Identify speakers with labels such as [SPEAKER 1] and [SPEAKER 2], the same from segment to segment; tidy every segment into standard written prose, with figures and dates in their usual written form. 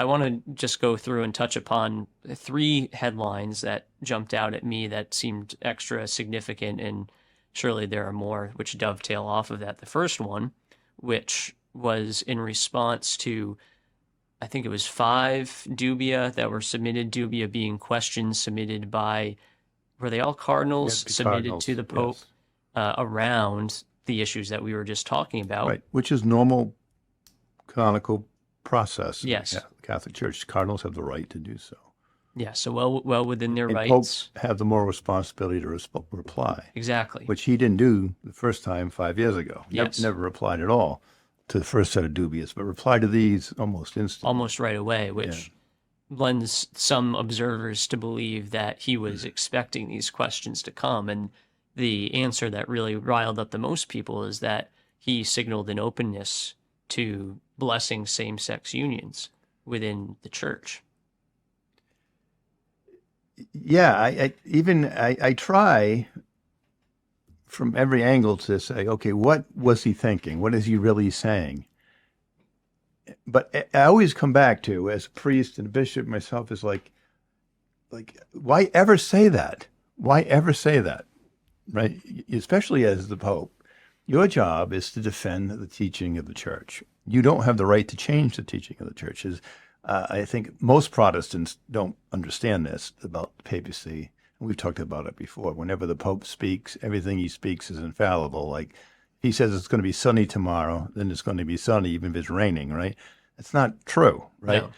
[SPEAKER 1] I want to just go through and touch upon 3 headlines that jumped out at me that seemed extra significant, and surely there are more which dovetail off of that. The first one, which was in response to, I think it was 5 dubia that were submitted, dubia being questions submitted by, were they all cardinals,
[SPEAKER 2] the
[SPEAKER 1] submitted
[SPEAKER 2] cardinals,
[SPEAKER 1] to the Pope,
[SPEAKER 2] yes.
[SPEAKER 1] Around the issues that we were just talking about.
[SPEAKER 2] Right, which is normal canonical process.
[SPEAKER 1] Yes.
[SPEAKER 2] In the Catholic Church. Cardinals have the right to do so.
[SPEAKER 1] Yeah, so well within their
[SPEAKER 2] and
[SPEAKER 1] rights.
[SPEAKER 2] Popes have the moral responsibility to reply.
[SPEAKER 1] Exactly.
[SPEAKER 2] Which he didn't do the first time 5 years ago.
[SPEAKER 1] Yes.
[SPEAKER 2] Never replied at all to the first set of dubias, but replied to these almost instantly.
[SPEAKER 1] Almost right away, which lends some observers to believe that he was expecting these questions to come. And the answer that really riled up the most people is that he signaled an openness to blessing same-sex unions within the church.
[SPEAKER 2] Yeah, I try from every angle to say, okay, what was he thinking? What is he really saying? But I always come back to, as a priest and a bishop myself, is like, why ever say that? Why ever say that? Right? Especially as the Pope, your job is to defend the teaching of the Church. You don't have the right to change the teaching of the Church. I think most Protestants don't understand this about the papacy. We've talked about it before. Whenever the Pope speaks, everything he speaks is infallible. Like, he says it's going to be sunny tomorrow, then it's going to be sunny even if it's raining, right? It's not true, right? No.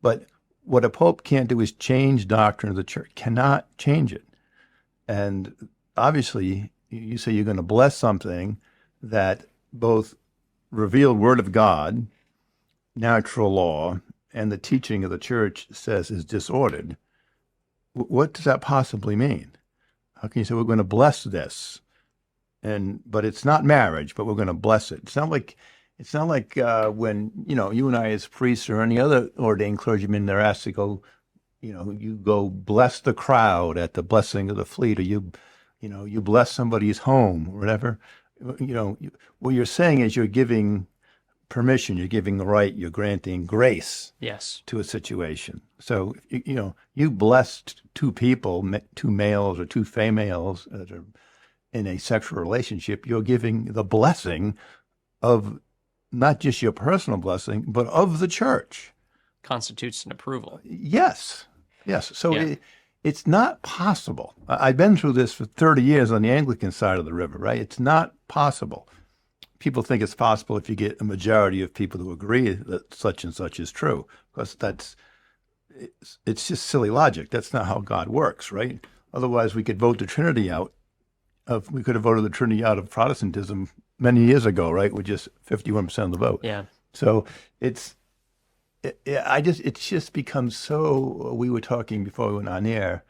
[SPEAKER 2] But what a Pope can't do is change doctrine of the Church, cannot change it. And obviously, you say you're going to bless something that both revealed Word of God, natural law, and the teaching of the Church says is disordered. What does that possibly mean? How can you say we're going to bless this, but it's not marriage, but we're going to bless it? It's not like when you and I as priests or any other ordained clergyman, they're asked to go, you go bless the crowd at the blessing of the fleet, or you bless somebody's home or whatever. What you're saying is you're giving permission, you're giving the right, you're granting grace to a situation. So, you blessed 2 people, 2 males or 2 females that are in a sexual relationship. You're giving the blessing of not just your personal blessing, but of the Church.
[SPEAKER 1] Constitutes an approval.
[SPEAKER 2] Yes. So it's not possible. I've been through this for 30 years on the Anglican side of the river, right? It's not possible. People think it's possible if you get a majority of people who agree that such and such is true, because it's just silly logic. That's not how God works, right? Otherwise, we could vote the Trinity out. We could have voted the Trinity out of Protestantism many years ago, right? With just 51% of the vote.
[SPEAKER 1] Yeah.
[SPEAKER 2] So it's just become so. We were talking before we went on air.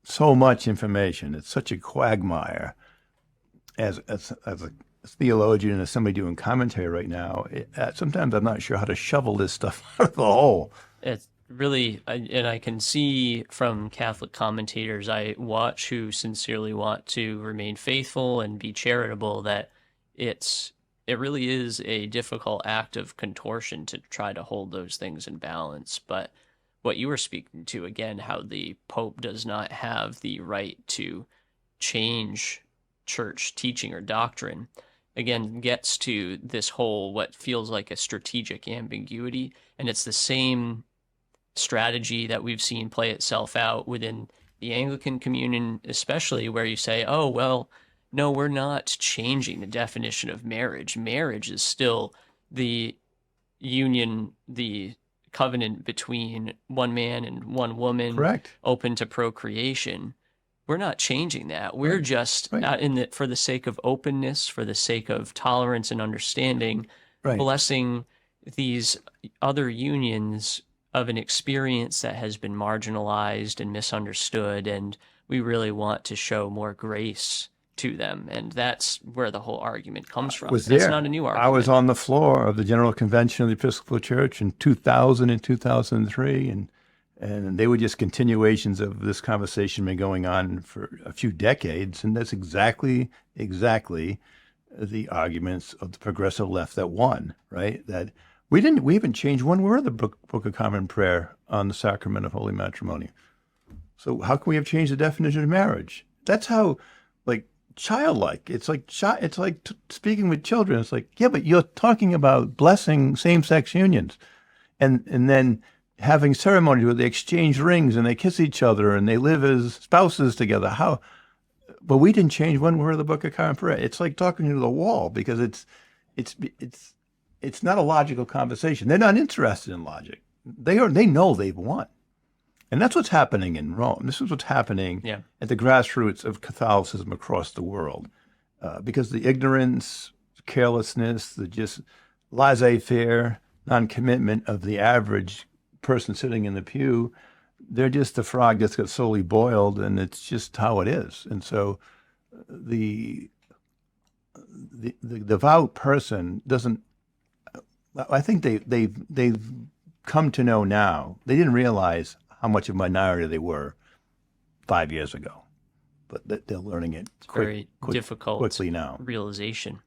[SPEAKER 2] So much information. It's such a quagmire. As a theologian and as somebody doing commentary right now, sometimes I'm not sure how to shovel this stuff out of the hole.
[SPEAKER 1] It's really, and I can see from Catholic commentators I watch who sincerely want to remain faithful and be charitable, that it really is a difficult act of contortion to try to hold those things in balance. But what you were speaking to, again, how the Pope does not have the right to change church teaching or doctrine, again, gets to this whole what feels like a strategic ambiguity. And it's the same strategy that we've seen play itself out within the Anglican communion, especially, where you say, oh, well, no, we're not changing the definition of marriage. Marriage is still the union, the covenant between one man and one woman,
[SPEAKER 2] correct,
[SPEAKER 1] open to procreation. We're not changing that. We're just for the sake of openness, for the sake of tolerance and understanding, blessing these other unions of an experience that has been marginalized and misunderstood, and we really want to show more grace to them. And that's where the whole argument comes from. It's not a new argument.
[SPEAKER 2] I was on the floor of the General Convention of the Episcopal Church in 2000 and 2003, and they were just continuations of this conversation been going on for a few decades, and that's exactly the arguments of the progressive left that won, right? That We haven't changed one word of the Book of Common Prayer on the sacrament of holy matrimony. So how can we have changed the definition of marriage? That's how, like, childlike. It's like speaking with children. It's like, yeah, but you're talking about blessing same-sex unions, and then having ceremonies where they exchange rings and they kiss each other and they live as spouses together. How? But we didn't change one word of the Book of Common Prayer. It's like talking to the wall, because it's not a logical conversation. They're not interested in logic. They know they've won. And that's what's happening in Rome. This is what's happening at the grassroots of Catholicism across the world. Because the ignorance, carelessness, the just laissez-faire, non-commitment of the average person sitting in the pew, they're just the frog that's got slowly boiled, and it's just how it is. And so the devout person doesn't, I think they've come to know now. They didn't realize how much of a minority they were 5 years ago, but they're learning it
[SPEAKER 1] very difficult
[SPEAKER 2] quickly now.
[SPEAKER 1] Realization.